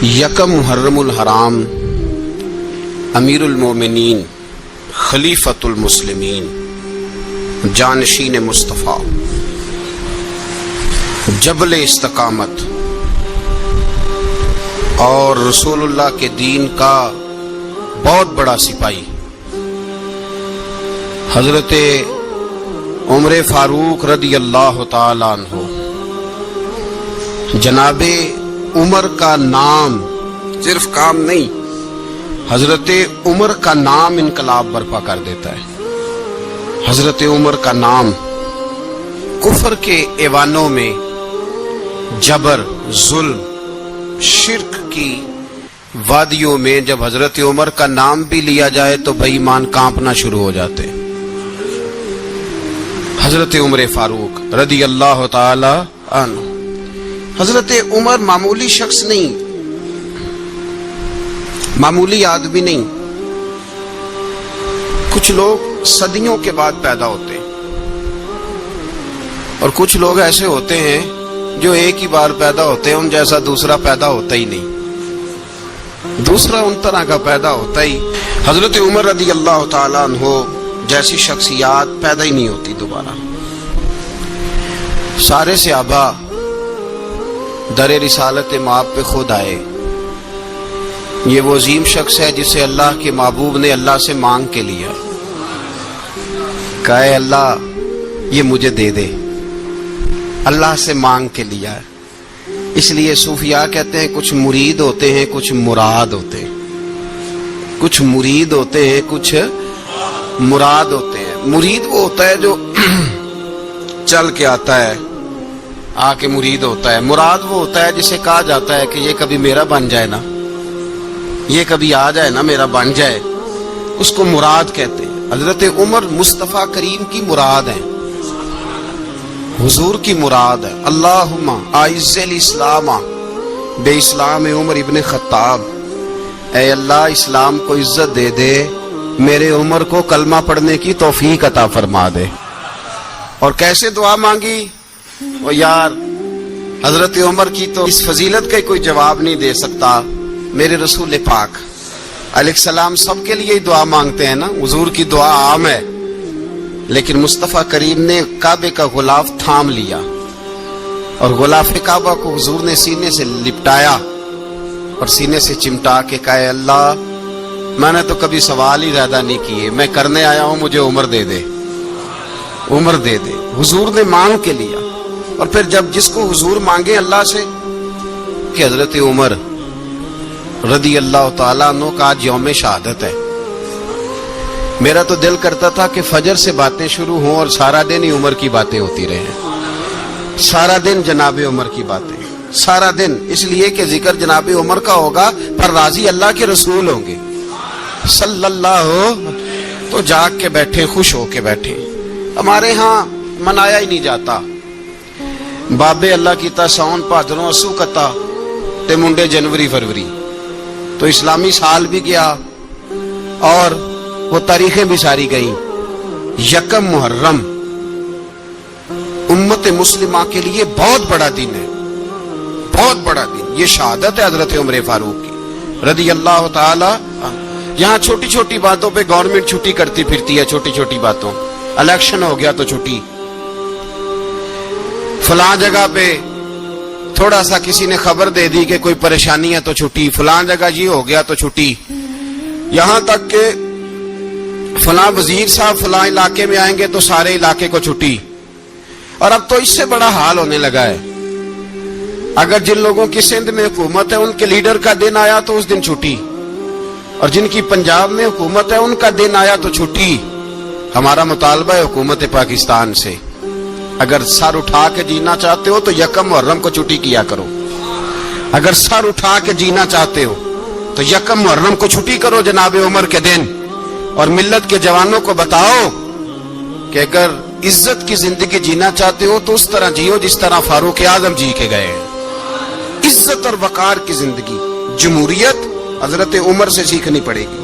یکم محرم الحرام امیر المومنین خلیفۃ المسلمین جانشین مصطفیٰ جبل استقامت اور رسول اللہ کے دین کا بہت بڑا سپاہی حضرت عمر فاروق رضی اللہ تعالی عنہ، جناب عمر کا نام صرف کام نہیں، حضرت عمر کا نام انقلاب برپا کر دیتا ہے۔ حضرت عمر کا نام کفر کے ایوانوں میں جبر، ظلم، شرک کی وادیوں میں جب حضرت عمر کا نام بھی لیا جائے تو بے ایمان کانپنا شروع ہو جاتے۔ حضرت عمر فاروق رضی اللہ تعالی عنہ، حضرت عمر معمولی شخص نہیں، معمولی آدمی نہیں۔ کچھ لوگ صدیوں کے بعد پیدا ہوتے ہیں اور کچھ لوگ ایسے ہوتے ہیں جو ایک ہی بار پیدا ہوتے ہیں، ان جیسا دوسرا پیدا ہوتا ہی نہیں، دوسرا ان طرح کا پیدا ہوتا ہی۔ حضرت عمر رضی اللہ تعالی عنہ جیسی شخصیات پیدا ہی نہیں ہوتی دوبارہ۔ سارے صحابہ در رسالت مآب پہ خود آئے۔ یہ وہ عظیم شخص ہے جسے اللہ کے محبوب نے اللہ سے مانگ کے لیا، کہا اے اللہ یہ مجھے دے دے، اللہ سے مانگ کے لیا ہے۔ اس لیے صوفیاء کہتے ہیں کچھ مرید ہوتے ہیں، کچھ مراد ہوتے ہیں، کچھ مرید ہوتے ہیں، کچھ مراد ہوتے ہیں۔ مرید وہ ہوتا ہے جو چل کے آتا ہے، آ کے مرید ہوتا ہے۔ مراد وہ ہوتا ہے جسے کہا جاتا ہے کہ یہ کبھی میرا بن جائے نا، یہ کبھی آ جائے نا، میرا بن جائے، اس کو مراد کہتے ہیں۔ حضرت عمر مصطفیٰ کریم کی مراد ہے، حضور کی مراد ہے۔ اللہم اعز الاسلام بے اسلام عمر ابن خطاب، اے اللہ اسلام کو عزت دے دے، میرے عمر کو کلمہ پڑھنے کی توفیق عطا فرما دے۔ اور کیسے دعا مانگی؟ وہ یار حضرت عمر کی تو اس فضیلت کا کوئی جواب نہیں دے سکتا، میرے رسول پاک علیہ السلام سب کے لیے ہی دعا مانگتے ہیں نا، حضور کی دعا عام ہے، لیکن مصطفیٰ کریم نے کعبے کا غلاف تھام لیا اور غلاف کعبہ کو حضور نے سینے سے لپٹایا اور سینے سے چمٹا کے کہا اے اللہ میں نے تو کبھی سوال ہی زیادہ نہیں کیے، میں کرنے آیا ہوں، مجھے عمر دے دے، عمر دے دے۔ حضور نے مانگ کے لیا۔ اور پھر جب جس کو حضور مانگے اللہ سے کہ حضرت عمر رضی اللہ تعالیٰ عنہ کا آج یوم شہادت ہے، میرا تو دل کرتا تھا کہ فجر سے باتیں شروع ہوں اور سارا دن ہی عمر کی باتیں ہوتی رہیں، سارا دن جناب عمر کی باتیں، سارا دن، اس لیے کہ ذکر جناب عمر کا ہوگا پر راضی اللہ کے رسول ہوں گے صلی اللہ، تو جاگ کے بیٹھے، خوش ہو کے بیٹھے۔ ہمارے ہاں منایا ہی نہیں جاتا، بابے اللہ کیتا ساؤن بھادروں اسو کتا تے منڈے جنوری فروری، تو اسلامی سال بھی گیا اور وہ تاریخیں بھی ساری گئیں۔ یکم محرم امت مسلمہ کے لیے بہت بڑا دن ہے، بہت بڑا دن۔ یہ شہادت ہے حضرت عمر فاروق کی رضی اللہ تعالی۔ یہاں چھوٹی چھوٹی باتوں پہ گورنمنٹ چھٹی کرتی پھرتی ہے، چھوٹی چھوٹی باتوں، الیکشن ہو گیا تو چھٹی، فلاں جگہ پہ تھوڑا سا کسی نے خبر دے دی کہ کوئی پریشانی ہے تو چھٹی، فلاں جگہ یہ ہو گیا تو چھٹی، یہاں تک کہ فلاں وزیر صاحب فلاں علاقے میں آئیں گے تو سارے علاقے کو چھٹی۔ اور اب تو اس سے بڑا حال ہونے لگا ہے، اگر جن لوگوں کی سندھ میں حکومت ہے ان کے لیڈر کا دن آیا تو اس دن چھٹی، اور جن کی پنجاب میں حکومت ہے ان کا دن آیا تو چھٹی۔ ہمارا مطالبہ ہے حکومت پاکستان سے، اگر سر اٹھا کے جینا چاہتے ہو تو یکم محرم کو چھٹی کیا کرو، اگر سر اٹھا کے جینا چاہتے ہو تو یکم محرم کو چھٹی کرو جناب عمر کے دن، اور ملت کے جوانوں کو بتاؤ کہ اگر عزت کی زندگی جینا چاہتے ہو تو اس طرح جیو جس طرح فاروق اعظم جی کے گئے ہیں۔ عزت اور وقار کی زندگی، جمہوریت حضرت عمر سے سیکھنی پڑے گی،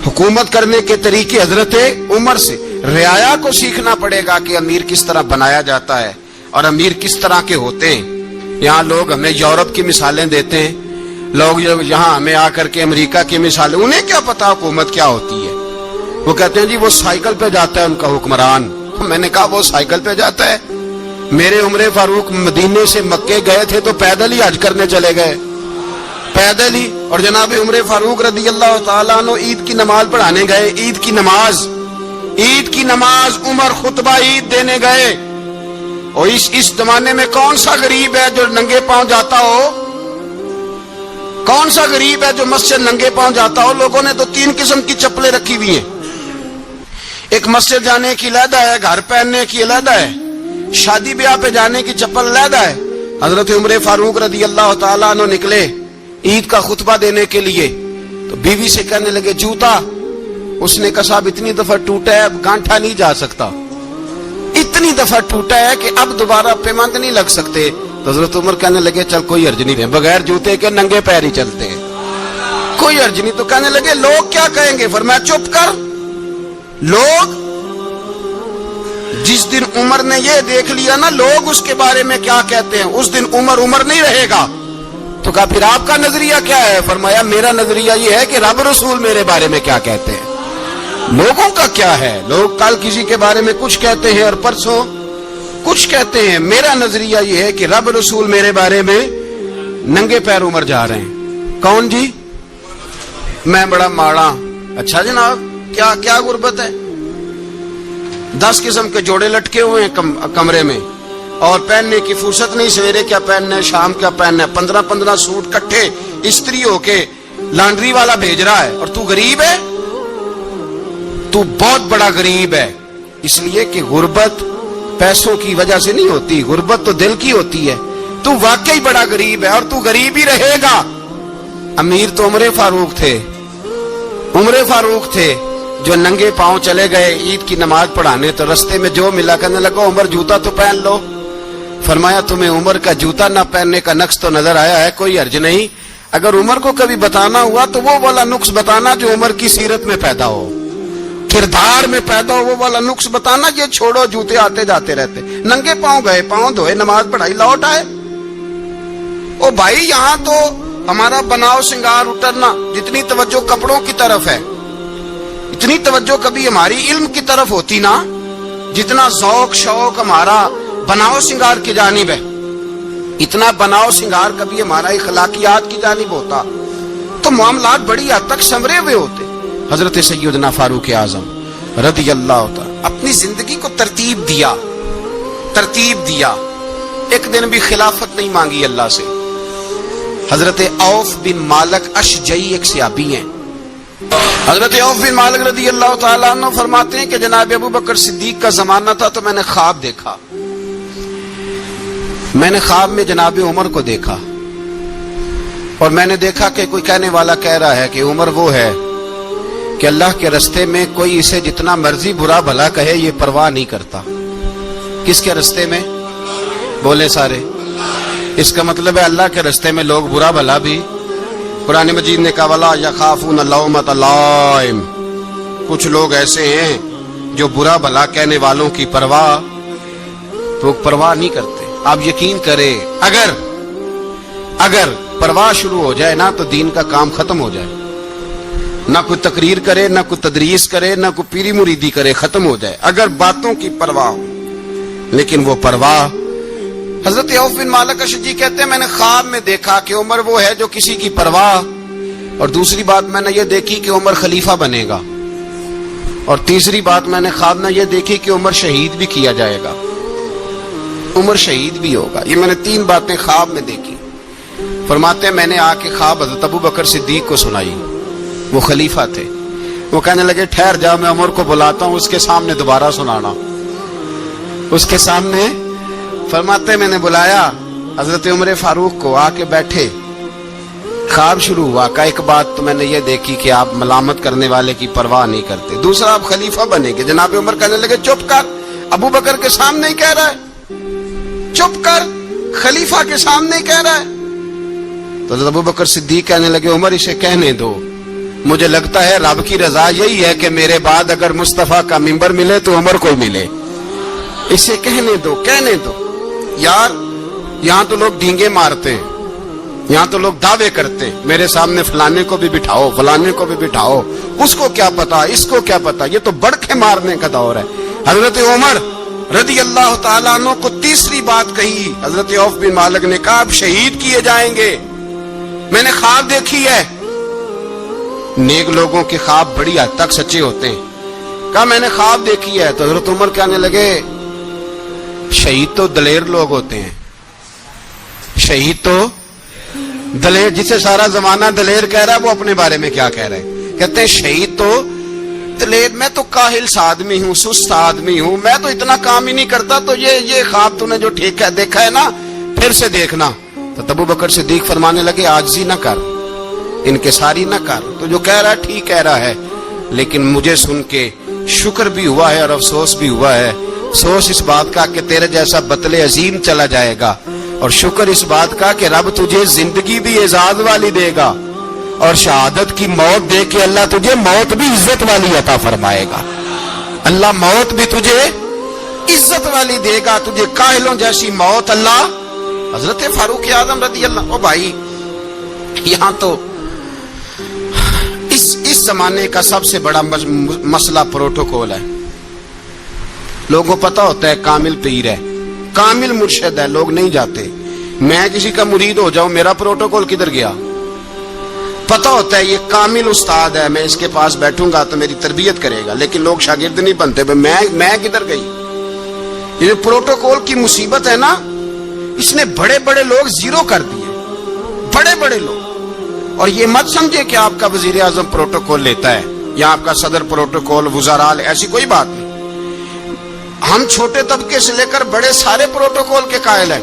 حکومت کرنے کے طریقے حضرت عمر سے، رعایا کو سیکھنا پڑے گا کہ امیر کس طرح بنایا جاتا ہے اور امیر کس طرح کے ہوتے ہیں۔ یہاں لوگ ہمیں یورپ کی مثالیں دیتے ہیں لوگ یہاں ہمیں آ کر کے امریکہ کی مثال، انہیں کیا پتا حکومت کیا ہوتی ہے؟ وہ کہتے ہیں جی وہ سائیکل پہ جاتا ہے ان کا حکمران۔ میں نے کہا وہ سائیکل پہ جاتا ہے؟ میرے عمر فاروق مدینے سے مکے گئے تھے تو پیدل ہی حج کرنے چلے گئے، پیدل ہی۔ اور جناب عمر فاروق رضی اللہ تعالیٰ عنہ عید کی نماز پڑھانے گئے، عید کی نماز عمر خطبہ عید دینے گئے۔ اور اس زمانے میں کون سا غریب ہے جو ننگے پاؤں جاتا ہو؟ کون سا غریب ہے جو مسجد ننگے پاؤں جاتا ہو؟ لوگوں نے تو 3 قسم کی چپلیں رکھی ہوئی ہیں، ایک مسجد جانے کی علیحدہ ہے، گھر پہننے کی علیحدہ ہے، شادی بیاہ پہ جانے کی چپل علیحدہ ہے۔ حضرت عمر فاروق رضی اللہ تعالیٰ عنہ نکلے عید کا خطبہ دینے کے لیے، تو بیوی سے کہنے لگے جوتا۔ اس نے کہا صاحب اتنی دفعہ ٹوٹا ہے اب گانٹھا نہیں جا سکتا، اتنی دفعہ ٹوٹا ہے کہ اب دوبارہ پیمند نہیں لگ سکتے۔ تو حضرت عمر کہنے لگے چل کوئی حرج نہیں ہے، بغیر جوتے کے ننگے پیر ہی چلتے ہیں، کوئی حرج نہیں۔ تو کہنے لگے لوگ کیا کہیں گے؟ فرمایا چپ کر، لوگ جس دن عمر نے یہ دیکھ لیا نا لوگ اس کے بارے میں کیا کہتے ہیں، اس دن عمر نہیں رہے گا۔ تو کہا پھر آپ کا نظریہ کیا ہے؟ فرمایا میرا نظریہ یہ ہے کہ رب رسول میرے بارے میں کیا کہتے ہیں، لوگوں کا کیا ہے؟ لوگ کل کسی کے بارے میں کچھ کہتے ہیں اور پرسوں کچھ کہتے ہیں، میرا نظریہ یہ ہے کہ رب رسول میرے بارے میں ننگے پیر عمر جا رہے ہیں۔ کون جی؟ میں بڑا ماڑا۔ اچھا جناب کیا غربت ہے؟ 10 قسم کے جوڑے لٹکے ہوئے ہیں کمرے میں، اور پہننے کی فرصت نہیں، سویرے کیا پہننا ہے شام کیا پہننا ہے، 15 سوٹ کٹھے استری ہو کے لانڈری والا بھیج رہا ہے، اور تو غریب ہے، تو بہت بڑا غریب ہے۔ اس لیے کہ غربت پیسوں کی وجہ سے نہیں ہوتی، غربت تو دل کی ہوتی ہے۔ تو واقعی بڑا غریب ہے اور تو غریب ہی رہے گا۔ امیر تو عمر فاروق تھے جو ننگے پاؤں چلے گئے عید کی نماز پڑھانے، تو رستے میں جو ملا کہنے لگا عمر جوتا تو پہن لو۔ فرمایا تمہیں عمر کا جوتا نہ پہننے کا نقص تو نظر آیا ہے، کوئی حرج نہیں۔ اگر عمر کو کبھی بتانا ہوا تو وہ والا نقص بتانا جو عمر کی سیرت میں پیدا ہو، کردار میں پیدا ہو، وہ والا نقص بتانا۔ یہ چھوڑو جوتے آتے جاتے رہتے، ننگے پاؤں گئے، پاؤں دھوئے، نماز پڑھائی، لوٹ آئے۔ او بھائی یہاں تو ہمارا بناؤ سنگار اترنا، جتنی توجہ کپڑوں کی طرف ہے اتنی توجہ کبھی ہماری علم کی طرف ہوتی نا، جتنا ذوق شوق ہمارا بناؤ سنگار کی جانب ہے، اتنا بناؤ سنگار کبھی ہمارا اخلاقیات کی جانب ہوتا تو معاملات بڑی حد تک سنورے ہوئے ہوتے۔ حضرت سیدنا فاروق اعظم رضی اللہ تعالی اپنی زندگی کو ترتیب دیا، ایک دن بھی خلافت نہیں مانگی اللہ سے۔ حضرت عوف بن مالک اشجعی ایک صحابی ہیں، حضرت عوف بن مالک رضی اللہ تعالیٰ عنہ فرماتے ہیں کہ جناب ابو بکر صدیق کا زمانہ تھا تو میں نے خواب دیکھا، میں نے خواب میں جناب عمر کو دیکھا، اور میں نے دیکھا کہ کوئی کہنے والا کہہ رہا ہے کہ عمر وہ ہے کہ اللہ کے رستے میں کوئی اسے جتنا مرضی برا بھلا کہے یہ پرواہ نہیں کرتا۔ کس کے رستے میں؟ بولے سارے۔ اس کا مطلب ہے اللہ کے رستے میں لوگ برا بھلا بھی، قرآن مجید نے کہا وَلَا يَخَافُونَ لَوْمَةَ لَائِمٍ، کچھ لوگ ایسے ہیں جو برا بھلا کہنے والوں کی پرواہ نہیں کرتے۔ آپ یقین کریں اگر پرواہ شروع ہو جائے نا تو دین کا کام ختم ہو جائے، نہ کوئی تقریر کرے، نہ کوئی تدریس کرے، نہ کوئی پیری مریدی کرے، ختم ہو جائے اگر باتوں کی پرواہ ہو۔ لیکن وہ پرواہ، حضرت عوف بن مالک اشجعی کہتے ہیں میں نے خواب میں دیکھا کہ عمر وہ ہے جو کسی کی پرواہ، اور دوسری بات میں نے یہ دیکھی کہ عمر خلیفہ بنے گا، اور تیسری بات میں نے خواب میں یہ دیکھی کہ عمر شہید بھی کیا جائے گا، عمر شہید بھی ہوگا۔ یہ میں نے 3 باتیں خواب میں دیکھی۔ فرماتے ہیں میں نے آ کے خواب حضرت ابو بکر صدیق کو سنائی، وہ خلیفہ تھے۔ وہ کہنے لگے ٹھہر جاؤ میں عمر کو بلاتا ہوں، اس کے سامنے دوبارہ سنانا، اس کے سامنے۔ فرماتے میں نے بلایا حضرت عمر فاروق کو، آ کے بیٹھے، خواب شروع ہوا۔ کا ایک بات تو میں نے یہ دیکھی کہ آپ ملامت کرنے والے کی پرواہ نہیں کرتے، دوسرا آپ خلیفہ بنے گے۔ جناب عمر کہنے لگے چپ کر، ابو بکر کے سامنے ہی کہہ رہا ہے، چپ کر، خلیفہ کے سامنے ہی کہہ رہا ہے۔ تو حضرت ابو بکر صدیق کہنے لگے عمر اسے کہنے دو، مجھے لگتا ہے رب کی رضا یہی ہے کہ میرے بعد اگر مصطفیٰ کا منبر ملے تو عمر کو ملے، اسے کہنے دو۔ یار یہاں تو لوگ ڈھینگے مارتے ہیں، یہاں تو لوگ دعوے کرتے میرے سامنے فلانے کو بھی بٹھاؤ، فلانے کو بھی بٹھاؤ، اس کو کیا پتا، اس کو کیا پتا، یہ تو بڑکے مارنے کا دور ہے۔ حضرت عمر رضی اللہ تعالیٰ عنہ کو تیسری بات کہی، حضرت عوف بن مالک نے کہا آپ شہید کیے جائیں گے، میں نے خواب دیکھی ہے۔ نیک لوگوں کے خواب بڑی حد تک سچے ہوتے ہیں۔ کہا میں نے خواب دیکھی ہے، تو حضرت عمر کہنے لگے شہید تو دلیر لوگ ہوتے ہیں، شہید تو دلیر، جسے سارا زمانہ دلیر کہہ رہا ہے وہ اپنے بارے میں کیا کہہ رہے ہیں، کہتے ہیں شہید تو دلیر، میں تو کاہل سا آدمی ہوں، سست آدمی ہوں، میں تو اتنا کام ہی نہیں کرتا، تو یہ خواب تو نے جو ٹھیک ہے دیکھا ہے نا پھر سے دیکھنا۔ تو ابو بکر صدیق فرمانے لگے عاجزی نہ کر، انکساری نہ کر، تو جو کہہ رہا ہے ٹھیک کہہ رہا ہے، لیکن مجھے سن کے شکر بھی ہوا ہے اور افسوس بھی ہوا ہے۔ افسوس اس بات کا کہ تیرے جیسا بطل عظیم چلا جائے گا، اور شکر اس بات کا کہ رب تجھے زندگی بھی اعزاز والی دے گا، اور شہادت کی موت دے کے اللہ تجھے موت بھی عزت والی عطا فرمائے گا۔ اللہ موت بھی تجھے عزت والی دے گا، تجھے کاہلوں جیسی موت اللہ۔ حضرت فاروق اعظم رضی اللہ، او بھائی یہاں تو اس زمانے کا سب سے بڑا مسئلہ پروٹوکول ہے۔ لوگوں کو پتا ہوتا ہے کامل پیر ہے، کامل مرشد ہے، لوگ نہیں جاتے۔ میں کسی کا مرید ہو جاؤں، میرا پروٹوکول کدھر گیا؟ پتا ہوتا ہے یہ کامل استاد ہے، میں اس کے پاس بیٹھوں گا تو میری تربیت کرے گا، لیکن لوگ شاگرد نہیں بنتے، میں کدھر گئی؟ یہ پروٹوکول کی مصیبت ہے نا، اس نے بڑے بڑے لوگ زیرو کر دیے، بڑے بڑے لوگ۔ اور یہ مت سمجھے کہ آپ کا وزیر اعظم پروٹوکول لیتا ہے یا آپ کا صدر پروٹوکول، وزراء، ایسی کوئی بات نہیں۔ ہم چھوٹے طبقے سے لے کر بڑے سارے پروٹوکول کے قائل ہیں۔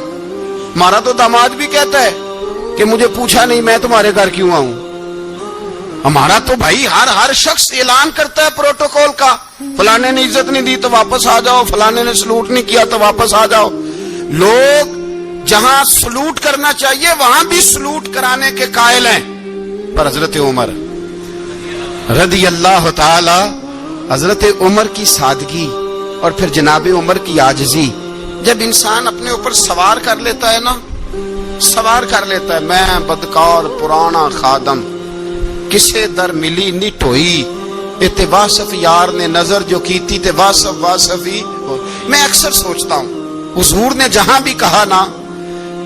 ہمارا تو داماد بھی کہتا ہے کہ مجھے پوچھا نہیں میں تمہارے گھر کیوں آؤں۔ ہمارا تو بھائی ہر شخص اعلان کرتا ہے پروٹوکول کا، فلانے نے عزت نہیں دی تو واپس آ جاؤ، فلانے نے سلوٹ نہیں کیا تو واپس آ جاؤ۔ لوگ جہاں سلوٹ کرنا چاہیے وہاں بھی سلوٹ کرانے کے قائل ہیں، پر حضرت عمر رضی اللہ تعالی، حضرت عمر کی سادگی اور پھر جناب عمر کی عاجزی، جب انسان اپنے اوپر سوار کر لیتا ہے نا، سوار کر لیتا ہے، میں بدکار پرانا خادم، کسے در ملی نٹ ہوئی، تے واصف یار نے نظر جو کی تھی تے واصف ہی۔ میں اکثر سوچتا ہوں حضور نے جہاں بھی کہا نا،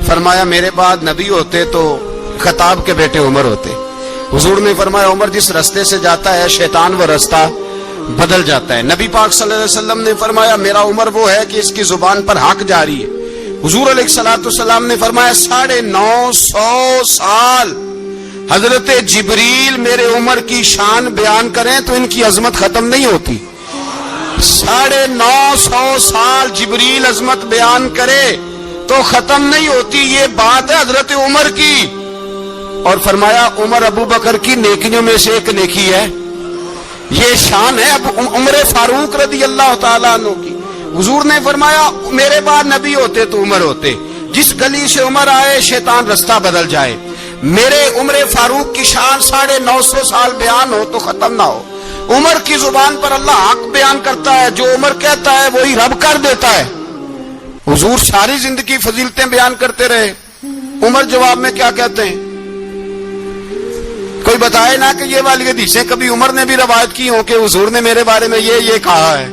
فرمایا میرے بعد نبی ہوتے تو خطاب کے بیٹے عمر ہوتے۔ حضور نے فرمایا عمر جس رستے سے جاتا ہے شیطان وہ رستہ بدل جاتا ہے۔ نبی پاک صلی اللہ علیہ وسلم نے فرمایا میرا عمر وہ ہے کہ اس کی زبان پر حق جاری ہے۔ حضور علیہ الصلوۃ والسلام نے فرمایا 950 سال حضرت جبریل میرے عمر کی شان بیان کریں تو ان کی عظمت ختم نہیں ہوتی۔ 950 سال جبریل عظمت بیان کرے تو ختم نہیں ہوتی۔ یہ بات ہے حضرت عمر کی، اور فرمایا عمر ابو بکر کی نیکیوں میں سے ایک نیکی ہے، یہ شان ہے اب عمر فاروق رضی اللہ تعالیٰ عنہ کی۔ حضور نے فرمایا میرے بعد نبی ہوتے تو عمر ہوتے، جس گلی سے عمر آئے شیطان رستہ بدل جائے۔ میرے عمر فاروق کی شان 950 سال بیان ہو تو ختم نہ ہو۔ عمر کی زبان پر اللہ حق بیان کرتا ہے، جو عمر کہتا ہے وہی رب کر دیتا ہے۔ حضور ساری زندگی فضیلتیں بیان کرتے رہے، عمر جواب میں کیا کہتے ہیں؟ کوئی بتائے نا کہ یہ والی حدیثیں کبھی عمر نے بھی روایت کی ہوں کہ حضور نے میرے بارے میں یہ کہا ہے۔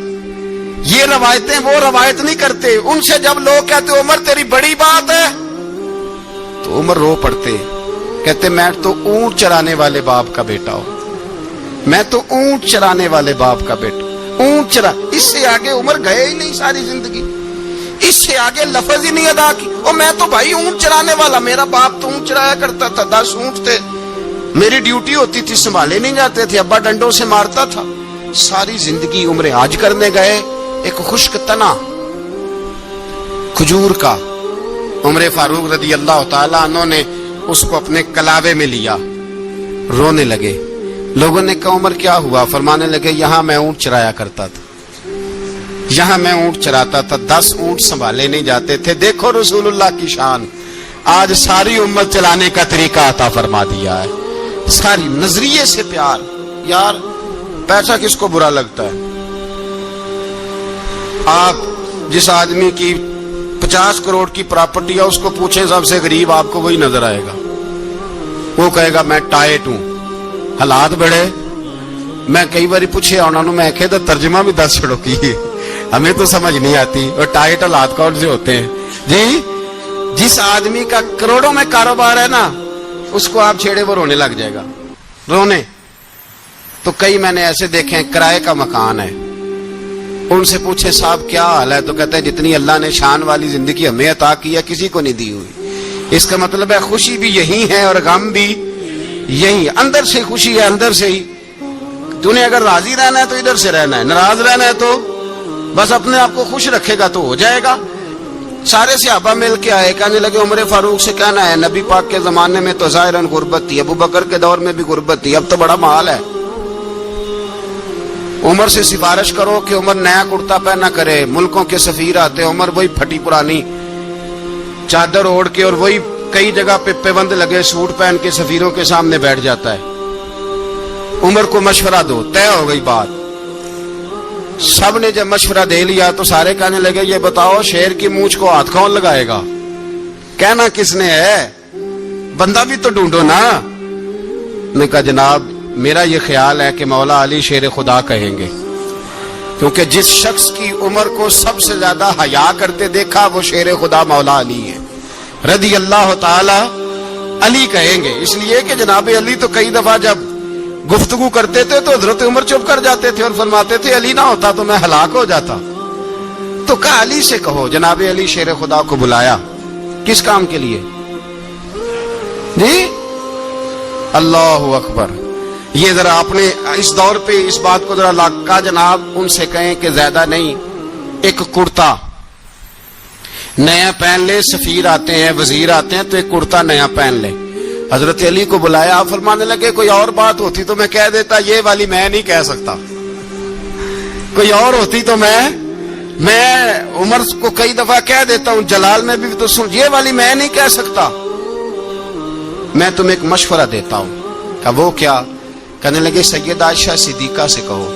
یہ روایتیں وہ روایت نہیں کرتے، ان سے جب لوگ کہتے عمر تیری بڑی بات ہے تو عمر رو پڑتے، کہتے میں تو اونٹ چرانے والے باپ کا بیٹا ہوں، میں تو اونٹ چرانے والے باپ کا بیٹا، اونٹ چرا۔ اس سے آگے عمر گئے ہی نہیں ساری زندگی، اس سے آگے لفظ ہی نہیں ادا کی۔ اور میں تو بھائی اونٹ چرانے والا، میرا باپ تو اونٹ چرایا کرتا تھا، 10 اونٹ تھے، میری ڈیوٹی ہوتی تھی، سنبھالے نہیں جاتے تھے، ابا ڈنڈوں سے مارتا تھا۔ ساری زندگی عمر حج کرنے گئے، ایک خشک تنا کھجور کا عمر فاروق رضی اللہ تعالیٰ عنہ نے اس کو اپنے کلاوے میں لیا، رونے لگے۔ لوگوں نے کہا عمر کیا ہوا؟ فرمانے لگے یہاں میں اونٹ چرایا کرتا تھا، یہاں میں اونٹ چراتا تھا، 10 اونٹ سنبھالے نہیں جاتے تھے۔ دیکھو رسول اللہ کی شان، آج ساری امت چلانے کا طریقہ عطا فرما دیا ہے، ساری نظریے سے پیار۔ یار پیسہ کس کو برا لگتا ہے؟ آپ جس آدمی کی 50 کروڑ کی پراپرٹی ہے اس کو پوچھیں سب سے غریب، آپ کو وہی نظر آئے گا۔ وہ کہے گا میں ٹائٹ ہوں. حالات بڑے میں کئی باری پوچھے انہوں نے، میں کہ ترجمہ بھی دس چھڑو کی ہمیں تو سمجھ نہیں آتی. اور ٹائٹ حالات کون سے ہوتے ہیں جی؟ جس آدمی کا کروڑوں میں کاروبار ہے نا، اس کو آپ چھیڑے وہ رونے لگ جائے گا. رونے تو کئی میں نے ایسے دیکھے ہیں، کرائے کا مکان ہے، ان سے پوچھے صاحب کیا حال ہے، تو کہتے ہیں جتنی اللہ نے شان والی زندگی ہمیں عطا کی ہے کسی کو نہیں دی ہوئی. اس کا مطلب ہے خوشی بھی یہی ہے اور غم بھی یہی. اندر سے خوشی ہے، اندر سے ہی. تو نے اگر راضی رہنا ہے تو ادھر سے رہنا ہے، ناراض رہنا ہے تو بس اپنے آپ کو خوش رکھے گا تو ہو جائے گا. سارے صحابہ مل کے آئے، کہنے لگے عمر فاروق سے کہنا ہے نبی پاک کے زمانے میں تو ظاہراً غربت تھی، ابو بکر کے دور میں بھی غربت تھی، اب تو بڑا مال ہے. عمر سے سفارش کرو کہ عمر نیا کرتا پہنا کرے. ملکوں کے سفیر آتے، عمر وہی پھٹی پرانی چادر اوڑھ کے اور وہی کئی جگہ پہ پیوند لگے سوٹ پہن کے سفیروں کے سامنے بیٹھ جاتا ہے. عمر کو مشورہ دو، طے ہو گئی بات. سب نے جب مشورہ دے لیا تو سارے کہنے لگے یہ بتاؤ شیر کی مونچھ کو ہاتھ کون لگائے گا؟ کہنا کس نے ہے؟ بندہ بھی تو ڈھونڈو نا. نے کہا جناب میرا یہ خیال ہے کہ مولا علی شیر خدا کہیں گے، کیونکہ جس شخص کی عمر کو سب سے زیادہ حیا کرتے دیکھا وہ شیر خدا مولا علی ہے رضی اللہ تعالی. علی کہیں گے اس لیے کہ جناب علی تو کئی دفعہ جب گفتگو کرتے تھے تو حضرت عمر چپ کر جاتے تھے اور فرماتے تھے علی نہ ہوتا تو میں ہلاک ہو جاتا. تو کہا علی سے کہو. جناب علی شیر خدا کو بلایا. کس کام کے لیے جی؟ اللہ اکبر. یہ ذرا آپ نے اس دور پہ اس بات کو ذرا لگا جناب ان سے کہیں کہ زیادہ نہیں، ایک کرتا نیا پہن لے. سفیر آتے ہیں، وزیر آتے ہیں تو ایک کرتا نیا پہن لے. حضرت علی کو بلایا. آپ فرمانے لگے کوئی اور بات ہوتی تو میں کہہ دیتا، یہ والی میں نہیں کہہ سکتا. کوئی اور ہوتی تو میں عمر کو کئی دفعہ کہہ دیتا ہوں، جلال میں بھی تو سن، یہ والی میں نہیں کہہ سکتا. میں تمہیں ایک مشورہ دیتا ہوں. کہ وہ کیا؟ کہنے لگے سیدہ عائشہ صدیقہ سے کہو،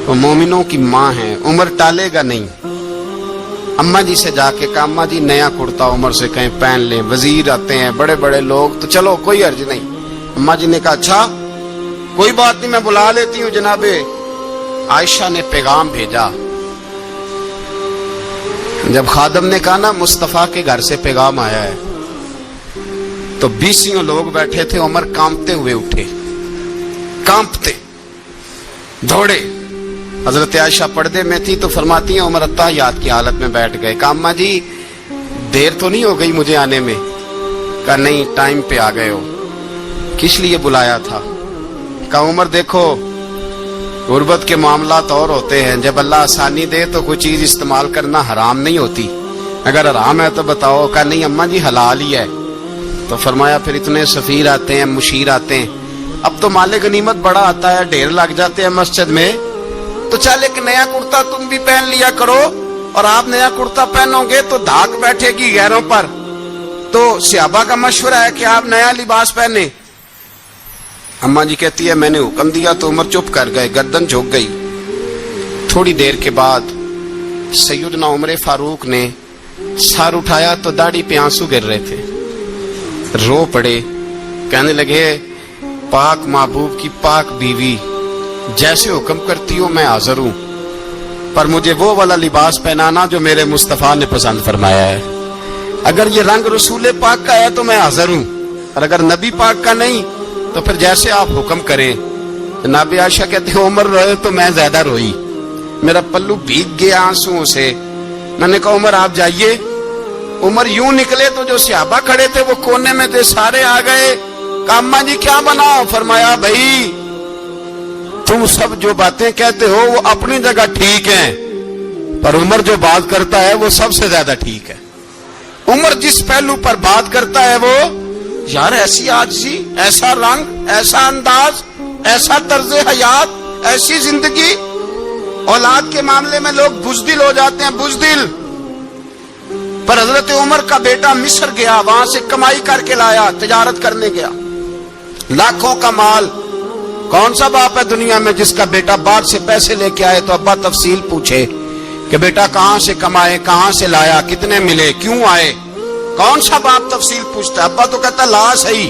وہ مومنوں کی ماں ہیں، عمر ٹالے گا نہیں. اماں جی سے جا کے کہ اماں جی نیا کرتا عمر سے کہیں پہن لیں. وزیر آتے ہیں، بڑے بڑے لوگ، تو چلو کوئی حرج نہیں. اماں جی نے کہا اچھا کوئی بات نہیں میں بلا لیتی ہوں. جناب عائشہ نے پیغام بھیجا. جب خادم نے کہا نا مصطفیٰ کے گھر سے پیغام آیا ہے، تو 20 لوگ بیٹھے تھے. عمر کانپتے ہوئے اٹھے، کانپتے دوڑے. حضرت عائشہ پردے میں تھی تو فرماتی ہیں عمر اتحیات کی حالت میں بیٹھ گئے. کہا اماں جی دیر تو نہیں ہو گئی مجھے آنے میں؟ کہا نہیں ٹائم پہ آ گئے ہو. کس لیے بلایا تھا؟ کہا عمر دیکھو غربت کے معاملات اور ہوتے ہیں، جب اللہ آسانی دے تو کوئی چیز استعمال کرنا حرام نہیں ہوتی، اگر حرام ہے تو بتاؤ. کہا نہیں اماں جی حلال ہی ہے. تو فرمایا پھر اتنے سفیر آتے ہیں، مشیر آتے ہیں، اب تو مال غنیمت بڑا آتا ہے، ڈھیر لگ جاتے ہیں مسجد میں، تو چل ایک نیا کرتا تم بھی پہن لیا کرو. اور آپ نیا کرتا پہنو گے تو دھاک بیٹھے گی غیروں پر. تو صحابہ کا مشورہ ہے کہ آپ نیا لباس پہنے. اماں جی کہتی ہے میں نے حکم دیا تو عمر چپ کر گئے، گردن جھک گئی. تھوڑی دیر کے بعد سیدنا عمر فاروق نے سر اٹھایا تو داڑھی پہ آنسو گر رہے تھے. رو پڑے. کہنے لگے پاک محبوب کی پاک بیوی جیسے حکم کرتی ہو میں حاضر ہوں، پر مجھے وہ والا لباس پہنانا جو میرے مصطفیٰ نے پسند فرمایا ہے. اگر یہ رنگ رسول پاک کا ہے تو میں حاضر ہوں، اور اگر نبی پاک کا نہیں تو پھر جیسے آپ حکم کریں. جناب عائشہ کہتے ہیں عمر روئے تو میں زیادہ روئی، میرا پلو بھیگ گیا آنسوؤں سے. میں نے کہا عمر آپ جائیے. عمر یوں نکلے تو جو صحابہ کھڑے تھے وہ کونے میں تھے، سارے آ گئے. کہا اماں جی کیا بناؤ؟ فرمایا بھائی تم سب جو باتیں کہتے ہو وہ اپنی جگہ ٹھیک ہیں، پر عمر جو بات کرتا ہے وہ سب سے زیادہ ٹھیک ہے. عمر جس پہلو پر بات کرتا ہے وہ یار ایسی عاجزی، ایسا رنگ، ایسا انداز، ایسا طرز حیات، ایسی زندگی. اولاد کے معاملے میں لوگ بزدل ہو جاتے ہیں، بزدل. پر حضرت عمر کا بیٹا مصر گیا، وہاں سے کمائی کر کے لایا، تجارت کرنے گیا، لاکھوں کا مال. کون سا باپ ہے دنیا میں جس کا بیٹا باہر سے پیسے لے کے آئے تو ابا تفصیل پوچھے کہ بیٹا کہاں سے کمائے، کہاں سے لایا، کتنے ملے، کیوں آئے؟ کون سا باپ تفصیل پوچھتا ہے؟ ابا تو کہتا لا صحیح،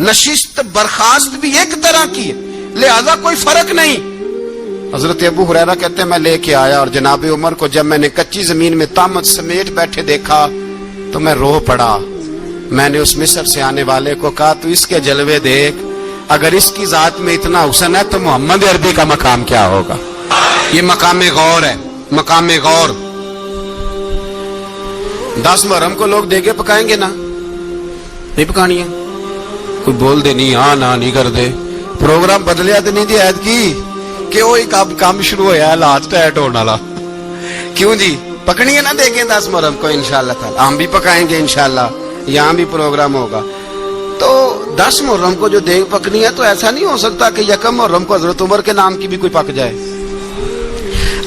نشست برخاست بھی ایک طرح کی ہے، لہذا کوئی فرق نہیں۔ حضرت ابو ہریرہ کہتے ہیں میں لے کے آیا اور جناب عمر کو جب میں نے کچی زمین میں تامت سمیٹ بیٹھے دیکھا تو میں رو پڑا۔ میں نے اس مصر سے آنے والے کو کہا تو اس کے جلوے دیکھ، اگر اس کی ذات میں اتنا حسن ہے تو محمد عربی کا مقام کیا ہوگا؟ یہ مقام غور ہے، مقام غور۔ 10 محرم کو لوگ دیگے پکائیں گے نا؟ نہیں پکانی ہے؟ کوئی بول دے نہیں، ہاں نہ نہیں کر دے، پروگرام بدلیا تو نہیں دی عید کی کہ وہی کام شروع ہوا ہے لاسٹ ایٹ ہونے والا، کیوں جی؟ پکنی ہے نا دیکھیں 10 محرم کو انشاءاللہ تعالی، ہم بھی پکائیں گے انشاءاللہ، یہاں بھی پروگرام ہوگا۔ تو 10 محرم کو جو دیگ پکنی ہے تو ایسا نہیں ہو سکتا کہ 1 محرم کو حضرت عمر کے نام کی بھی کوئی پک جائے۔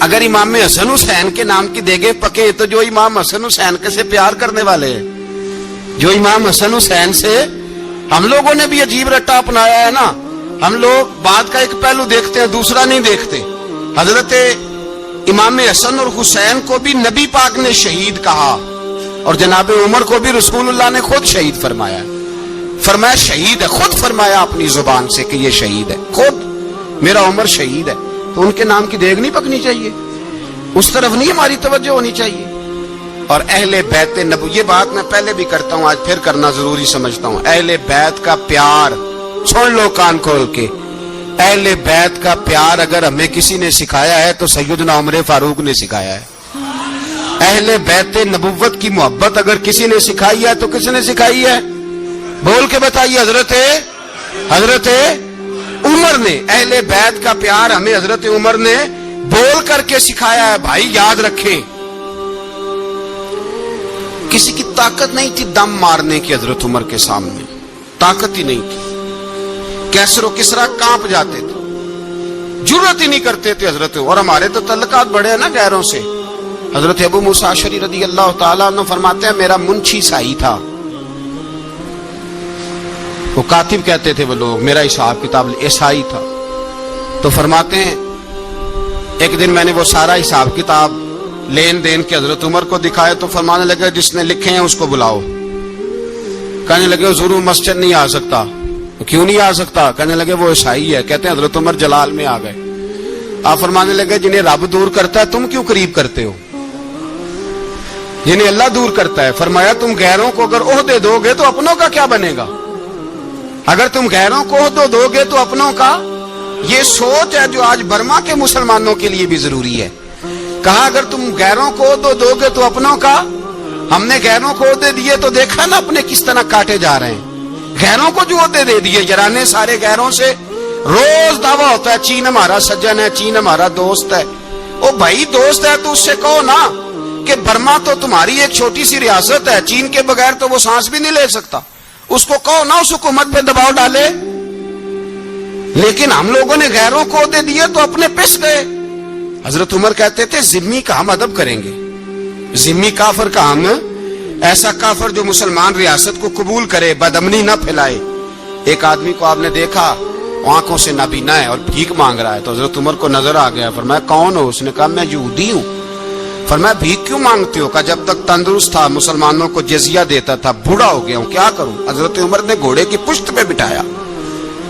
اگر امام حسن حسین کے نام کی دیگیں پکے تو جو امام حسن حسین کے سے پیار کرنے والے ہیں، جو امام حسن حسین سے، ہم لوگوں نے بھی عجیب رٹا اپنایا ہے نا، ہم لوگ بات کا ایک پہلو دیکھتے ہیں دوسرا نہیں دیکھتے۔ حضرت امام حسن اور حسین کو بھی نبی پاک نے شہید کہا اور جناب عمر کو بھی رسول اللہ نے خود شہید فرمایا، فرمایا شہید ہے، خود فرمایا اپنی زبان سے کہ یہ شہید ہے، خود میرا عمر شہید ہے۔ تو ان کے نام کی دیگ نہیں پکنی چاہیے، اس طرف نہیں ہماری توجہ ہونی چاہیے۔ اور اہل بیت نبو، یہ بات میں پہلے بھی کرتا ہوں، آج پھر کرنا ضروری سمجھتا ہوں، اہل بیت کا پیار سن لو کان کھول کے، اہل بیت کا پیار اگر ہمیں کسی نے سکھایا ہے تو سیدنا عمر فاروق نے سکھایا ہے۔ اہل بیت نبوت کی محبت اگر کسی نے سکھائی ہے تو کس نے سکھائی ہے؟ بول کے بتائیے، حضرت عمر نے۔ اہل بیت کا پیار ہمیں حضرت عمر نے بول کر کے سکھایا ہے۔ بھائی یاد رکھیں، کسی کی طاقت نہیں تھی دم مارنے کی حضرت عمر کے سامنے، طاقت ہی نہیں تھی۔ کیسر و کسرا کانپ جاتے تھے، جرأت ہی نہیں کرتے تھے حضرت۔ اور ہمارے تو تعلقات بڑے ہیں نا غیروں سے۔ حضرت ابو موسیٰ اشعری رضی اللہ تعالیٰ عنہ فرماتے ہیں میرا منشی عیسائی تھا، وہ کاتب کہتے تھے وہ لوگ، میرا حساب کتاب عیسائی تھا۔ تو فرماتے ہیں ایک دن میں نے وہ سارا حساب کتاب لین دین کے حضرت عمر کو دکھائے تو فرمانے لگے جس نے لکھے ہیں اس کو بلاؤ۔ کہنے لگے حضور مسجد نہیں آ سکتا۔ کیوں نہیں آ سکتا؟ کہنے لگے وہ عیسائی ہے۔ کہتے ہیں حضرت عمر جلال میں آ گئے۔ آپ فرمانے لگے جنہیں رب دور کرتا ہے تم کیوں قریب کرتے ہو؟ جنہیں اللہ دور کرتا ہے۔ فرمایا تم غیروں کو اگر عہدے دو گے تو اپنوں کا کیا بنے گا؟ اگر تم غیروں کو عہدے دو گے تو اپنوں کا۔ یہ سوچ ہے جو آج برما کے مسلمانوں کے لیے بھی ضروری ہے۔ کہا اگر تم غیروں کو عہدے دو گے تو اپنوں کا۔ ہم نے غیروں کو عہدے دیے تو دیکھا نا اپنے کس طرح کاٹے جا رہے ہیں۔ غیروں کو جو عہدے دے دیے یارانے سارے غیروں سے، روز دعویٰ ہوتا ہے چین ہمارا سجن ہے، چین ہمارا دوست ہے۔ او بھائی دوست ہے تو اس سے کہو نا کہ برما تو تمہاری ایک چھوٹی سی ریاست ہے، چین کے بغیر تو وہ سانس بھی نہیں لے سکتا، اس کو کہو نا اس حکومت پہ دباؤ ڈالے۔ لیکن ہم لوگوں نے غیروں کو عہدے دیے تو اپنے پس گئے۔ حضرت عمر کہتے تھے ذمی کا ہم ادب کریں گے، ذمی کافر کا ہم، ایسا کافر جو مسلمان ریاست کو قبول کرے، بدامنی نہ پھیلائے۔ ایک آدمی کو آپ نے دیکھا آنکھوں سے نابینا ہے اور بھیک مانگ رہا ہے، تو حضرت عمر کو نظر آ گیا، فرمایا کون ہو؟ اس نے کہا میں یہودی ہوں۔ فرمایا بھیک کیوں مانگتے ہو؟ کہا جب تک تندرست تھا مسلمانوں کو جزیہ دیتا تھا، بوڑھا ہو گیا ہوں کیا کروں؟ حضرت عمر نے گھوڑے کی پشت پہ بٹھایا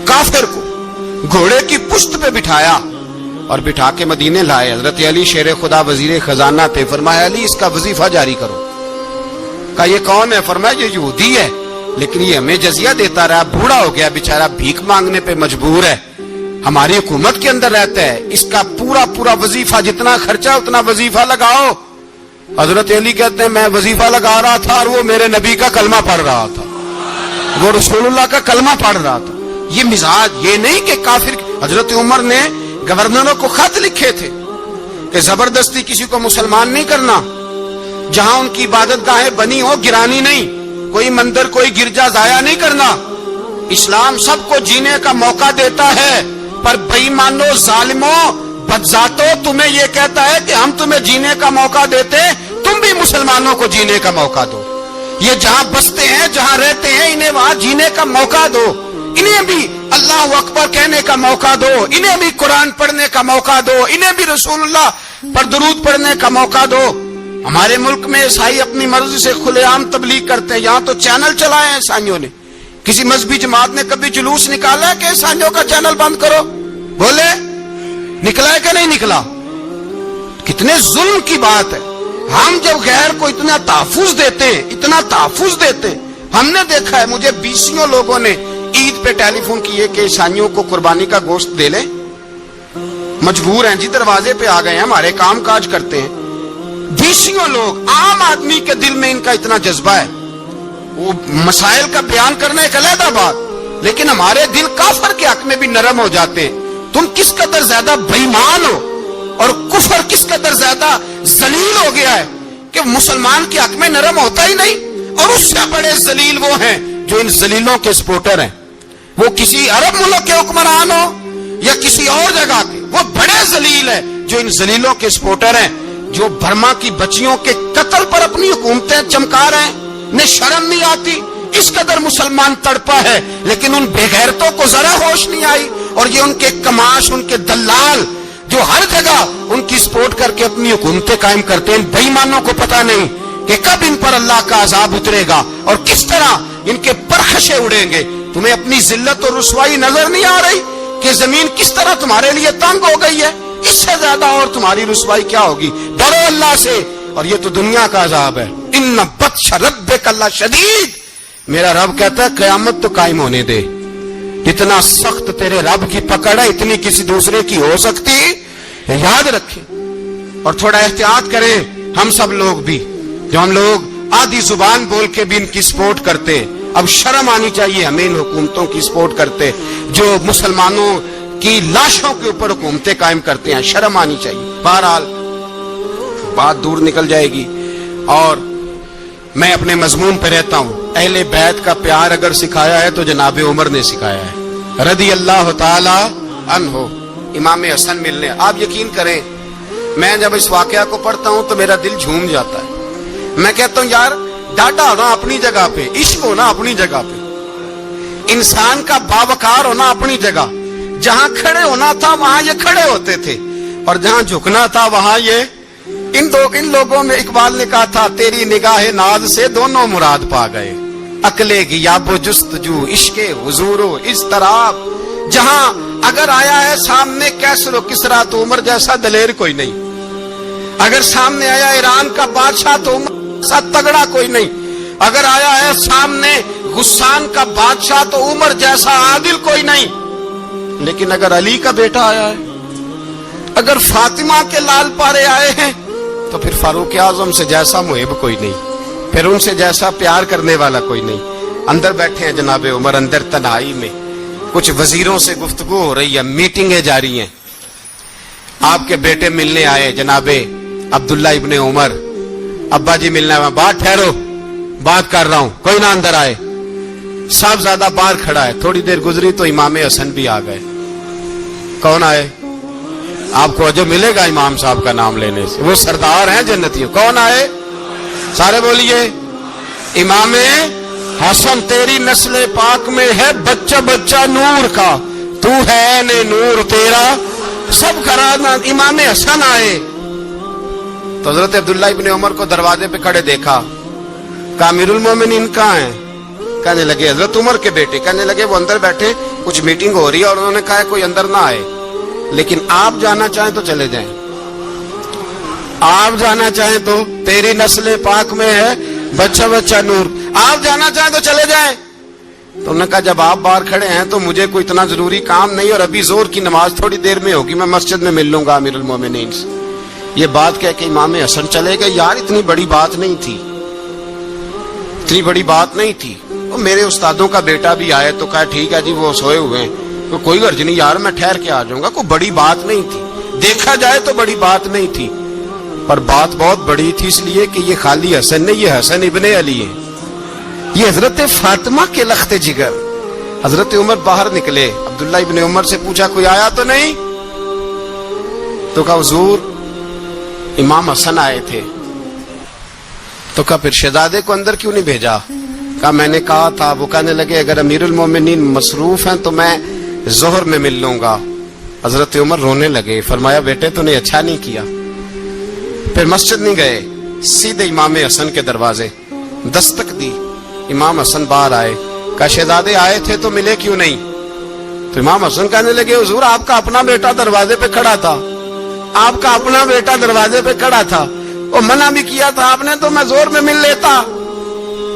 کافر کو، گھوڑے کی پشت پہ بٹھایا اور بٹھا کے مدینے لائے۔ حضرت علی شیر خدا وزیر خزانہ تھے، فرمایا علی اس کا وظیفہ جاری کرو۔ کہا یہ کون ہے؟ فرمایا یہ یہودی ہے لیکن یہ ہمیں جزیہ دیتا رہا، بوڑھا ہو گیا بیچارہ، بھیک مانگنے پہ مجبور ہے، ہماری حکومت کے اندر رہتا ہے، اس کا پورا وظیفہ جتنا خرچہ اتنا وظیفہ لگاؤ۔ حضرت علی کہتے ہیں میں وظیفہ لگا رہا تھا اور وہ میرے نبی کا کلمہ پڑھ رہا تھا، وہ رسول اللہ کا کلمہ پڑھ رہا تھا۔ یہ مزاج، یہ نہیں کہ کافر۔ حضرت عمر نے گورنروں کو خط لکھے تھے کہ زبردستی کسی کو مسلمان نہیں کرنا، جہاں ان کی عبادت گاہیں بنی ہو گرانی نہیں، کوئی مندر کوئی گرجا ضائع نہیں کرنا۔ اسلام سب کو جینے کا موقع دیتا ہے، پر بے ایمانو ظالمو بدذاتو تمہیں یہ کہتا ہے کہ ہم تمہیں جینے کا موقع دیتے، تم بھی مسلمانوں کو جینے کا موقع دو۔ یہ جہاں بستے ہیں جہاں رہتے ہیں انہیں وہاں جینے کا موقع دو، انہیں بھی اللہ اکبر کہنے کا موقع دو، انہیں بھی قرآن پڑھنے کا موقع دو، انہیں بھی رسول اللہ پر درود پڑھنے کا موقع دو۔ ہمارے ملک میں عیسائی اپنی مرضی سے کھلے عام تبلیغ کرتے ہیں، یہاں تو چینل چلائے ہیں عیسائیوں نے، کسی مذہبی جماعت نے کبھی جلوس نکالا ہے کہ عیسائیوں کا چینل بند کرو؟ بولے نکلا ہے کہ نہیں نکلا؟ کتنے ظلم کی بات ہے. ہم جب غیر کو اتنا تحفظ دیتے ہیں، اتنا تحفظ دیتے ہیں. ہم نے دیکھا ہے، مجھے بیسیوں لوگوں نے عید پہ ٹیلی فون کیے کہ عیسائیوں کو قربانی کا گوشت دے لیں. مجبور ہیں جی، دروازے پہ آ گئے ہیں، ہمارے کام کاج کرتے ہیں. بیسیوں لوگ، عام آدمی کے دل میں ان کا اتنا جذبہ ہے. وہ مسائل کا بیان کرنا ایک علیحدہ بات، لیکن ہمارے دل کافر کے حق میں بھی نرم ہو جاتے ہیں. تم کس قدر زیادہ بے ایمان ہو اور کفر کس قدر زیادہ ذلیل ہو گیا ہے کہ مسلمان کے حق میں نرم ہوتا ہی نہیں. اور اس سے بڑے ذلیل وہ ہیں جو ان ذلیلوں کے سپورٹر ہیں. وہ کسی عرب ملک کے حکمران ہو یا کسی اور جگہ کے، وہ بڑے ذلیل ہیں جو ان ذلیلوں کے سپورٹر ہیں، جو برما کی بچیوں کے قتل پر اپنی حکومتیں چمکا رہے ہیں. انہیں شرم نہیں آتی. اس قدر مسلمان تڑپا ہے، لیکن ان بے غیرتوں کو ذرا ہوش نہیں آئی. اور یہ ان کے کماش، ان کے دلال جو ہر جگہ ان کی سپورٹ کر کے اپنی حکومتیں قائم کرتے ہیں، ان بے ایمانوں کو پتہ نہیں کہ کب ان پر اللہ کا عذاب اترے گا اور کس طرح ان کے پرخشے اڑیں گے. تمہیں اپنی ذلت اور رسوائی نظر نہیں آ رہی کہ زمین کس طرح تمہارے لیے تنگ ہو گئی ہے؟ اس سے زیادہ اور تمہاری رسوائی کیا ہوگی؟ ڈرو اللہ سے. اور یہ تو دنیا کا عذاب ہے. ان بطش ربک لشدید. میرا رب کہتا ہے قیامت تو قائم ہونے دے. اتنا سخت تیرے رب کی پکڑ ہے، اتنی کسی دوسرے کی ہو سکتی؟ یاد رکھیں اور تھوڑا احتیاط کریں. ہم سب لوگ بھی، جو ہم لوگ آدھی زبان بول کے بھی ان کی سپورٹ کرتے ہیں، اب شرم آنی چاہیے ہمیں ان حکومتوں کی سپورٹ کرتے جو مسلمانوں کی لاشوں کے اوپر حکومتیں قائم کرتے ہیں. شرم آنی چاہیے. بہرحال بات دور نکل جائے گی اور میں اپنے مضمون پہ رہتا ہوں. اہل بیت کا پیار اگر سکھایا ہے تو جناب عمر نے سکھایا ہے رضی اللہ تعالی عنہ. امام حسن ملنے، آپ یقین کریں میں جب اس واقعہ کو پڑھتا ہوں تو میرا دل جھوم جاتا ہے. میں کہتا ہوں یار، ڈاٹا ہونا اپنی جگہ پہ، عشق ہونا اپنی جگہ پہ، انسان کا باوقار ہونا اپنی جگہ. جہاں کھڑے ہونا تھا وہاں یہ کھڑے ہوتے تھے، اور جہاں جھکنا تھا وہاں یہ ان لوگوں میں اقبال نے کہا تھا تیری نگاہ ناز سے دونوں مراد پا گئے. عقلے کی یاب و جستجو، عشق حضور و اضطراب. جہاں اگر آیا ہے سامنے کیسر و کسرا تو عمر جیسا دلیر کوئی نہیں. اگر سامنے آیا ایران کا بادشاہ تو عمر جیسا تگڑا کوئی نہیں. اگر آیا ہے سامنے غسان کا بادشاہ تو عمر جیسا عادل کوئی نہیں. لیکن اگر علی کا بیٹا آیا ہے، اگر فاطمہ کے لال پارے آئے ہیں، تو پھر فاروق اعظم سے جیسا محب کوئی نہیں، پھر ان سے جیسا پیار کرنے والا کوئی نہیں. اندر بیٹھے ہیں جناب عمر، اندر تنہائی میں کچھ وزیروں سے گفتگو ہو رہی ہے، میٹنگیں جاری ہیں. آپ کے بیٹے ملنے آئے جناب عبداللہ ابن عمر. ابا جی ملنا ہے. بات ٹھہرو، بات کر رہا ہوں، کوئی نہ اندر آئے. صاحب زیادہ باہر کھڑا ہے. تھوڑی دیر گزری تو امام حسن بھی آ گئے. کون آئے؟ آپ کو جو ملے گا امام صاحب کا نام لینے سے، وہ سردار ہیں جنتیوں. کون آئے؟ سارے بولیے. امام حسن، تیری نسل پاک میں ہے بچہ بچہ نور کا، تو ہے نے نور تیرا سب کرانا. امام حسن آئے تو حضرت عبداللہ ابن عمر کو دروازے پہ کھڑے دیکھا. کہا امیر المومنین کہاں ہیں؟ کہنے لگے حضرت عمر کے بیٹے. کہنے لگے وہ اندر بیٹھے، کچھ میٹنگ ہو رہی ہے، اور انہوں نے کہا کوئی اندر نہ آئے، لیکن آپ جانا چاہیں تو چلے جائیں. آپ جانا چاہیں تو، تیری نسل پاک میں ہے بچہ بچہ نور، آپ جانا چاہیں تو چلے جائیں. تو انہوں نے کہا جب آپ باہر کھڑے ہیں تو مجھے کوئی اتنا ضروری کام نہیں، اور ابھی زور کی نماز تھوڑی دیر میں ہوگی، میں مسجد میں مل لوں گا امیر المومنین سے. یہ بات کہہ کے امام حسن چلے گئے. یار اتنی بڑی بات نہیں تھی، اتنی بڑی بات نہیں تھی. اور میرے استادوں کا بیٹا بھی آئے تو کہا ٹھیک ہے جی وہ سوئے ہوئے ہیں، تو کوئی غرض نہیں یار، میں ٹھہر کے آ جاؤں گا. کوئی بڑی بات نہیں تھی، دیکھا جائے تو بڑی بات نہیں تھی، پر بات بہت بڑی تھی اس لیے کہ یہ خالی حسن نہیں، یہ حسن ابن علی ہے، یہ حضرت فاطمہ کے لخت جگر. حضرت عمر باہر نکلے. عبداللہ ابن عمر سے پوچھا کوئی آیا تو نہیں؟ تو کہا حضور امام حسن آئے تھے. تو کہا پھر شہزادے کو اندر کیوں نہیں بھیجا؟ کہا میں نے کہا تھا. وہ کہنے لگے اگر امیر المومنین مصروف ہیں تو میں ظہر میں مل لوں گا. حضرت عمر رونے لگے. فرمایا بیٹے تو نے اچھا نہیں کیا. پھر مسجد نہیں گئے، سیدھے امام حسن کے دروازے دستک دی. امام حسن باہر آئے. کہا شہزادے آئے تھے تو ملے کیوں نہیں؟ تو امام حسن کہنے لگے حضور آپ کا اپنا بیٹا دروازے پہ کھڑا تھا، آپ کا اپنا بیٹا دروازے پہ کھڑا تھا، وہ منع بھی کیا تھا آپ نے تو میں زور میں مل لیتا۔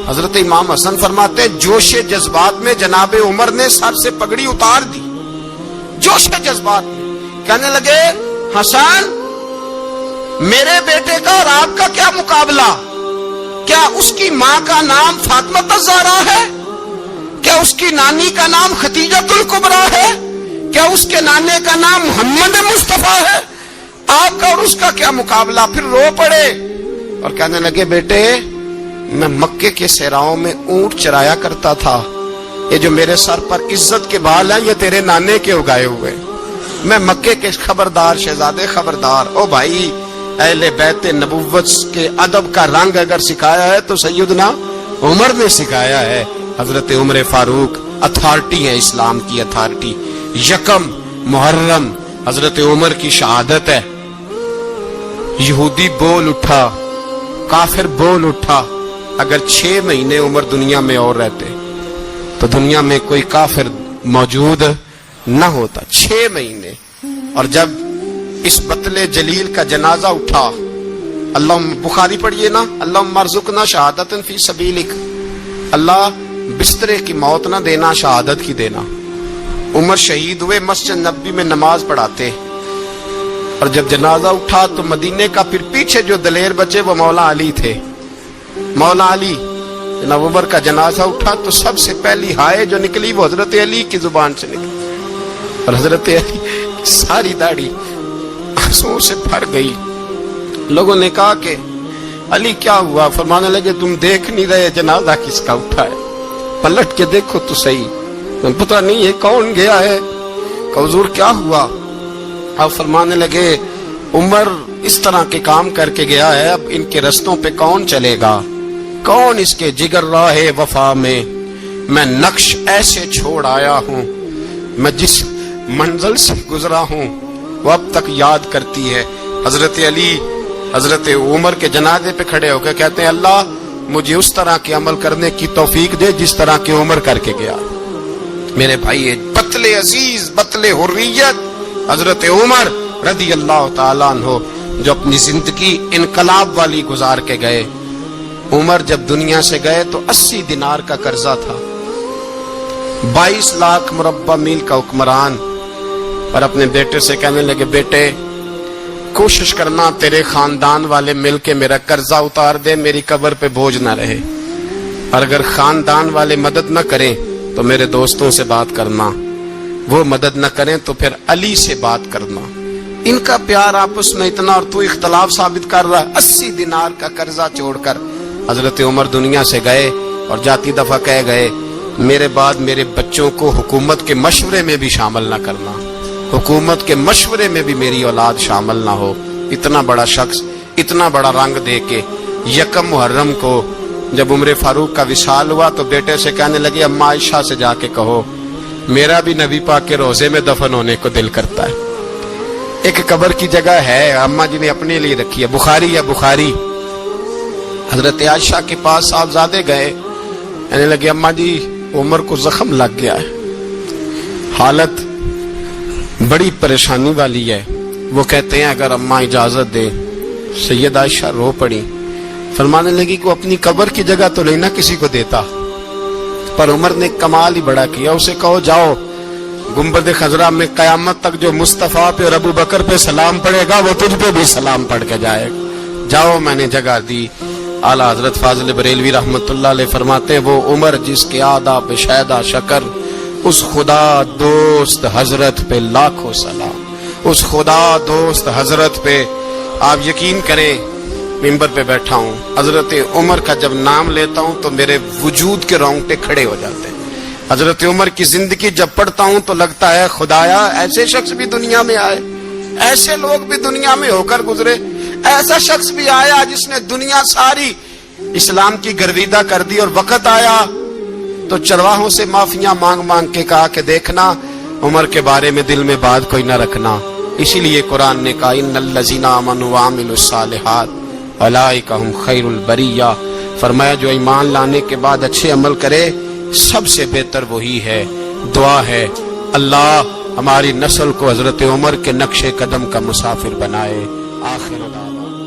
حضرت امام حسن فرماتے جوش جذبات میں جناب عمر نے سر سے پگڑی اتار دی، جوش جذبات میں کہنے لگے حسن میرے بیٹے کا اور آپ کا کیا مقابلہ؟ کیا اس کی ماں کا نام فاطمہ الزہرا ہے؟ کیا اس کی نانی کا نام خدیجۃ الکبریٰ ہے؟ کیا اس کے نانے کا نام محمد مصطفیٰ ہے؟ آپ کا اور اس کا کیا مقابلہ؟ پھر رو پڑے اور کہنے لگے بیٹے میں مکے کے صحراؤں میں اونٹ چرایا کرتا تھا، یہ جو میرے سر پر عزت کے بال ہیں یہ تیرے نانے کے اگائے ہوئے، میں مکے کے خبردار شہزادے خبردار۔ او بھائی اہل بیت نبوت کے ادب کا رنگ اگر سکھایا ہے تو سیدنا عمر نے سکھایا ہے۔ حضرت عمر فاروق اتھارٹی ہے، اسلام کی اتھارٹی۔ یکم محرم حضرت عمر کی شہادت ہے۔ یہودی بول اٹھا، کافر بول اٹھا، اگر 6 مہینے عمر دنیا میں اور رہتے تو دنیا میں کوئی کافر موجود نہ ہوتا۔ 6 مہینے۔ اور جب اس بطل جلیل کا جنازہ اٹھا، اللہ بخاری پڑھیے نا، اللہم ارزقنا شہادت فی سبیلک، اللہ بسترے کی موت نہ دینا، شہادت کی دینا۔ عمر شہید ہوئے، مسجد نبوی میں نماز پڑھاتے، اور جب جنازہ اٹھا تو مدینے کا پھر پیچھے جو دلیر بچے وہ مولا علی تھے۔ مولا علی جناب عمر کا جنازہ اٹھا تو سب سے پہلی ہائے جو نکلی وہ حضرت علی کی زبان سے نکلی، اور حضرت علی کی ساری داڑھی آنسوؤں سے بھر گئی۔ لوگوں نے کہا کہ علی کیا ہوا؟ فرمانے لگے تم دیکھ نہیں رہے جنازہ کس کا اٹھا ہے، پلٹ کے دیکھو تو صحیح، پتہ نہیں یہ کون گیا ہے۔ کہ حضور کیا ہوا؟ اب فرمانے لگے عمر اس طرح کے کام کر کے گیا ہے، اب ان کے رستوں پہ کون چلے گا؟ کون اس کے جگر راہ وفا میں نقش ایسے چھوڑ آیا ہوں، میں جس منزل سے گزرا ہوں وہ اب تک یاد کرتی ہے۔ حضرت علی حضرت عمر کے جنازے پہ کھڑے ہو کے کہتے ہیں اللہ مجھے اس طرح کے عمل کرنے کی توفیق دے جس طرح کی عمر کر کے گیا۔ میرے بھائی بطل عزیز، بطل حریت حضرت عمر رضی اللہ تعالیٰ عنہ جو اپنی زندگی انقلاب والی گزار کے گئے۔ عمر جب دنیا سے گئے تو 80 دینار کا قرضہ تھا، 22 لاکھ مربع میل کا حکمران، اور اپنے بیٹے سے کہنے لگے بیٹے کوشش کرنا تیرے خاندان والے مل کے میرا قرضہ اتار دے، میری قبر پہ بوجھ نہ رہے، اور اگر خاندان والے مدد نہ کریں تو میرے دوستوں سے بات کرنا، وہ مدد نہ کریں تو پھر علی سے بات کرنا۔ ان کا پیار آپس میں اتنا، اور تو اختلاف ثابت کر رہا ہے۔ 80 دینار کا قرضہ چھوڑ کر حضرت عمر دنیا سے گئے، اور جاتی دفعہ کہہ گئے میرے بعد میرے بچوں کو حکومت کے مشورے میں بھی شامل نہ کرنا، حکومت کے مشورے میں بھی میری اولاد شامل نہ ہو۔ اتنا بڑا شخص اتنا بڑا رنگ دے کے یکم محرم کو جب عمر فاروق کا وصال ہوا تو بیٹے سے کہنے لگے اماں عائشہ سے جا کے کہو میرا بھی نبی پاک کے روزے میں دفن ہونے کو دل کرتا ہے۔ ایک قبر کی جگہ ہے اماں جی نے اپنے لیے رکھی ہے، بخاری یا بخاری۔ حضرت عائشہ کے پاس صاحبزادے گئے، کہنے لگے اماں جی عمر کو زخم لگ گیا ہے، حالت بڑی پریشانی والی ہے۔ وہ کہتے ہیں اگر اماں اجازت دے۔ سید عائشہ رو پڑی، فرمانے لگی کہ اپنی قبر کی جگہ تو نہیں نہ کسی کو دیتا، پر عمر نے کمال ہی بڑا کیا، اسے کہو جاؤ گنبد خضرا میں قیامت تک جو مصطفیٰ پہ اور ابو بکر پہ سلام پڑھے گا وہ تجھ پہ بھی سلام پڑھ کے جائے گا، جاؤ میں نے جگہ دی۔ اعلیٰ حضرت فاضل بریلوی رحمت اللہ علیہ فرماتے وہ عمر جس کے آداب شیدہ شکر، اس خدا دوست حضرت پہ لاکھوں سلام، اس خدا دوست حضرت پہ۔ آپ یقین کریں ممبر پہ بیٹھا ہوں، حضرت عمر کا جب نام لیتا ہوں تو میرے وجود کے رونگٹے کھڑے ہو جاتے ہیں۔ حضرت عمر کی زندگی جب پڑھتا ہوں تو لگتا ہے خدایا ایسے شخص بھی دنیا میں آئے، ایسے لوگ بھی دنیا میں ہو کر گزرے، ایسا شخص بھی آیا جس نے دنیا ساری اسلام کی گرویدہ کر دی، اور وقت آیا تو چرواہوں سے معافیاں مانگ مانگ کے کہا کہ دیکھنا عمر کے بارے میں دل میں بات کوئی نہ رکھنا۔ اسی لیے قرآن نے کہا ان الذین آمنوا وعملوا الصالحات اولئک ھم خیر البریہ، فرمایا جو ایمان لانے کے بعد اچھے عمل کرے سب سے بہتر وہی ہے. دعا ہے اللہ ہماری نسل کو حضرت عمر کے نقش قدم کا مسافر بنائے. آخر دعوانا